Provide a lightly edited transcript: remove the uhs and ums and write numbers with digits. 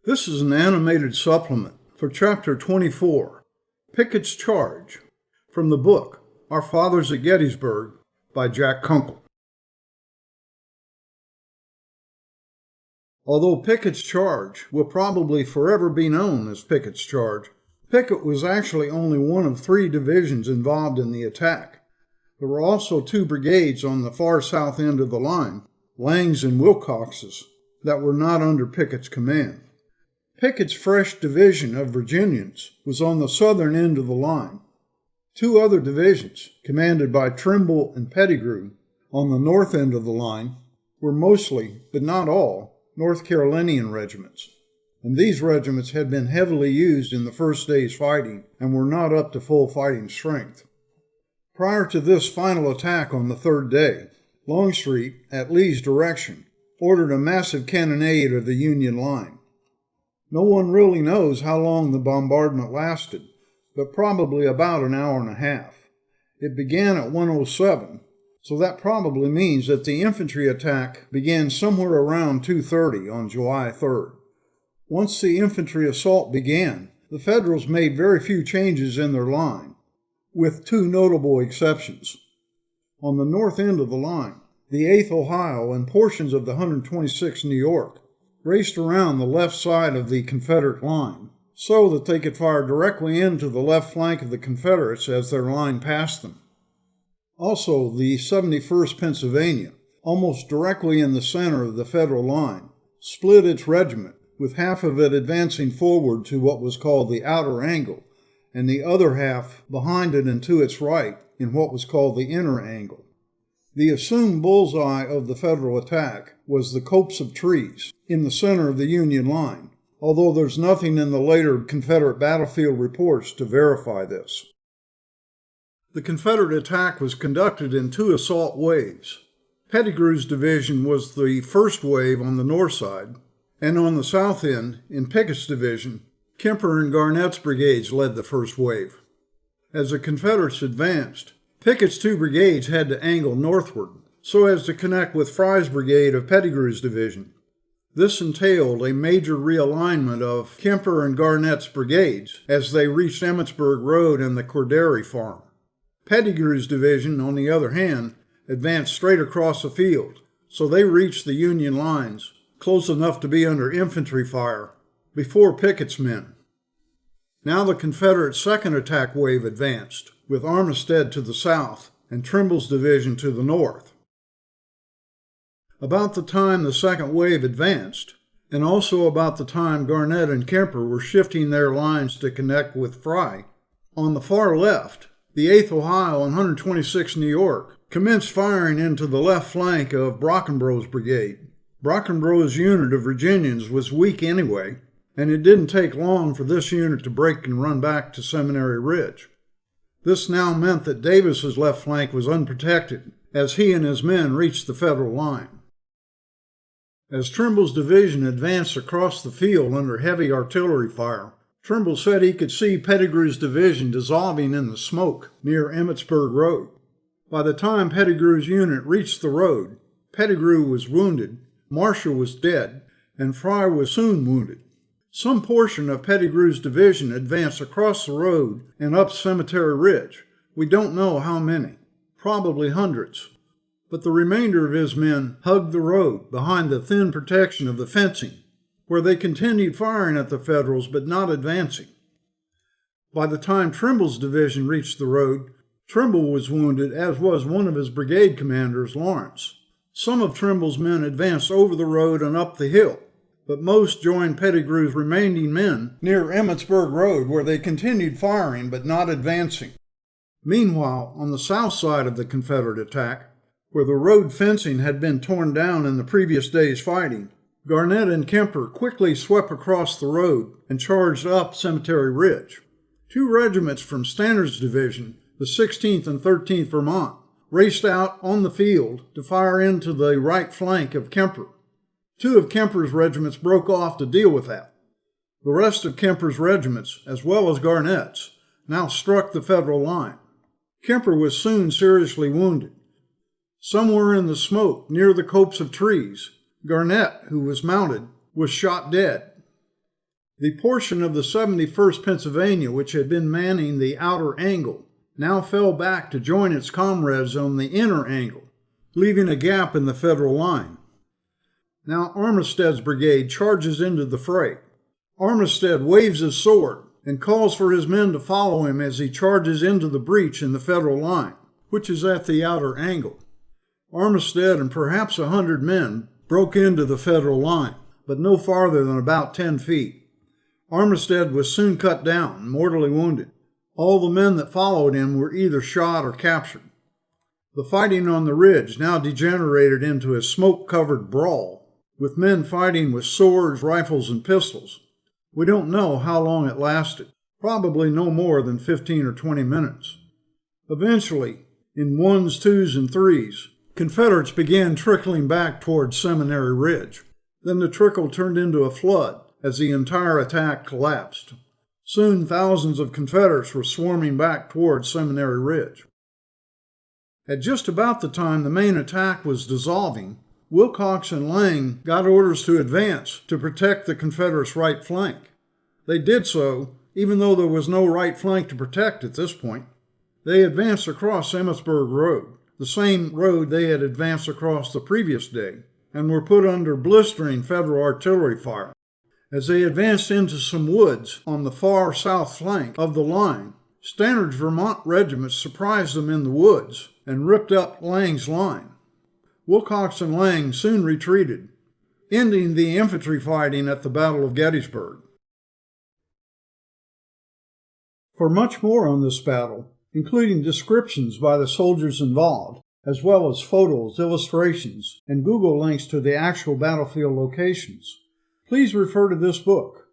This is an animated supplement for Chapter 24, Pickett's Charge, from the book Our Fathers at Gettysburg by Kunkel. Although Pickett's Charge will probably forever be known as Pickett's Charge, Pickett was actually only one of 3 divisions involved in the attack. There were also 2 brigades on the far south end of the line, Lang's and Wilcox's, that were not under Pickett's command. Pickett's fresh division of Virginians was on the southern end of the line. 2 other divisions, commanded by Trimble and Pettigrew, on the north end of the line, were mostly, but not all, North Carolinian regiments, and these regiments had been heavily used in the first day's fighting and were not up to full fighting strength. Prior to this final attack on the 3rd day, Longstreet, at Lee's direction, ordered a massive cannonade of the Union line. No one really knows how long the bombardment lasted, but probably about an hour and a half. It began at 1:07, so that probably means that the infantry attack began somewhere around 2:30 on July 3rd. Once the infantry assault began, the Federals made very few changes in their line, with 2 notable exceptions. On the north end of the line, the 8th Ohio and portions of the 126th New York raced around the left side of the Confederate line so that they could fire directly into the left flank of the Confederates as their line passed them. Also, the 71st Pennsylvania, almost directly in the center of the Federal line, split its regiment, with half of it advancing forward to what was called the outer angle, and the other half behind it and to its right in what was called the inner angle. The assumed bullseye of the Federal attack was the copse of trees in the center of the Union line, although there's nothing in the later Confederate battlefield reports to verify this. The Confederate attack was conducted in 2 assault waves. Pettigrew's division was the first wave on the north side, and on the south end, in Pickett's division, Kemper and Garnett's brigades led the first wave. As the Confederates advanced, Pickett's 2 brigades had to angle northward so as to connect with Fry's brigade of Pettigrew's division. This entailed a major realignment of Kemper and Garnett's brigades as they reached Emmitsburg Road and the Cordery Farm. Pettigrew's division, on the other hand, advanced straight across the field, so they reached the Union lines close enough to be under infantry fire before Pickett's men. Now the Confederate second attack wave advanced, with Armistead to the south and Trimble's division to the north. About the time the second wave advanced, and also about the time Garnett and Kemper were shifting their lines to connect with Fry, on the far left, the 8th Ohio and 126th New York commenced firing into the left flank of Brockenbrough's brigade. Brockenbrough's unit of Virginians was weak anyway, and it didn't take long for this unit to break and run back to Seminary Ridge. This now meant that Davis's left flank was unprotected as he and his men reached the Federal line. As Trimble's division advanced across the field under heavy artillery fire, Trimble said he could see Pettigrew's division dissolving in the smoke near Emmitsburg Road. By the time Pettigrew's unit reached the road, Pettigrew was wounded, Marshall was dead, and Fry was soon wounded. Some portion of Pettigrew's division advanced across the road and up Cemetery Ridge. We don't know how many, probably hundreds. But the remainder of his men hugged the road behind the thin protection of the fencing, where they continued firing at the Federals but not advancing. By the time Trimble's division reached the road, Trimble was wounded, as was one of his brigade commanders, Lawrence. Some of Trimble's men advanced over the road and up the hill, but most joined Pettigrew's remaining men near Emmitsburg Road, where they continued firing but not advancing. Meanwhile, on the south side of the Confederate attack, where the road fencing had been torn down in the previous day's fighting, Garnett and Kemper quickly swept across the road and charged up Cemetery Ridge. 2 regiments from Stannard's division, the 16th and 13th Vermont, raced out on the field to fire into the right flank of Kemper. 2 of Kemper's regiments broke off to deal with that. The rest of Kemper's regiments, as well as Garnett's, now struck the Federal line. Kemper was soon seriously wounded. Somewhere in the smoke near the copse of trees, Garnett, who was mounted, was shot dead. The portion of the 71st Pennsylvania which had been manning the outer angle now fell back to join its comrades on the inner angle, leaving a gap in the Federal line. Now Armistead's brigade charges into the fray. Armistead waves his sword and calls for his men to follow him as he charges into the breach in the Federal line, which is at the outer angle. Armistead and perhaps 100 men broke into the Federal line, but no farther than about 10 feet. Armistead was soon cut down, mortally wounded. All the men that followed him were either shot or captured. The fighting on the ridge now degenerated into a smoke-covered brawl, with men fighting with swords, rifles, and pistols. We don't know how long it lasted, probably no more than 15 or 20 minutes. Eventually, in ones, twos, and threes, Confederates began trickling back toward Seminary Ridge. Then the trickle turned into a flood as the entire attack collapsed. Soon thousands of Confederates were swarming back toward Seminary Ridge. At just about the time the main attack was dissolving, Wilcox and Lang got orders to advance to protect the Confederates' right flank. They did so, even though there was no right flank to protect at this point. They advanced across Emmitsburg Road, the same road they had advanced across the previous day, and were put under blistering Federal artillery fire. As they advanced into some woods on the far south flank of the line, Stannard's Vermont regiment surprised them in the woods and ripped up Lang's line. Wilcox and Lang soon retreated, ending the infantry fighting at the Battle of Gettysburg. For much more on this battle, including descriptions by the soldiers involved, as well as photos, illustrations, and Google links to the actual battlefield locations, please refer to this book.